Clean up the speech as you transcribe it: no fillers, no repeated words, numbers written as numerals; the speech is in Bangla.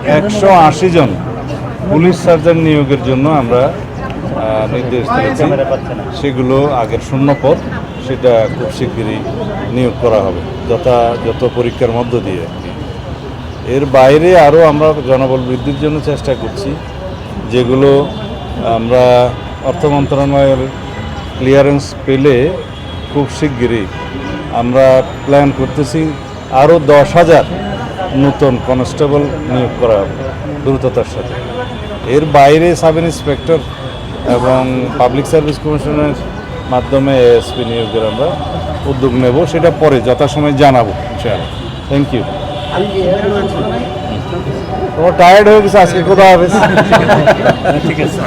180 জন পুলিশ সার্জন নিয়োগের জন্য আমরা নির্দেশ দিয়েছি। সেগুলো আগের শূন্য পদ, সেটা খুব শিগগিরই নিয়োগ করা হবে যত পরীক্ষার মধ্য দিয়ে। এর বাইরে আরও আমরা জনবল বৃদ্ধির জন্য চেষ্টা করছি, যেগুলো আমরা অর্থ মন্ত্রণালয়ের ক্লিয়ারেন্স পেলে খুব শিগগিরই আমরা প্ল্যান করতেছি আরও 10,000 নতুন কনস্টেবল নিয়োগ করা হবে দ্রুততার সাথে। এর বাইরে সাব ইন্সপেক্টর এবং পাবলিক সার্ভিস কমিশনের মাধ্যমে এএসপি নিয়োগের আমরা উদ্যোগ নেব, সেটা পরে যথাসময়ে জানাবো ইনশাআল্লাহ। Thank you. তোমার টায়ার্ড হয়ে গেছে আজকে, কোথাও হবে ঠিক আছে।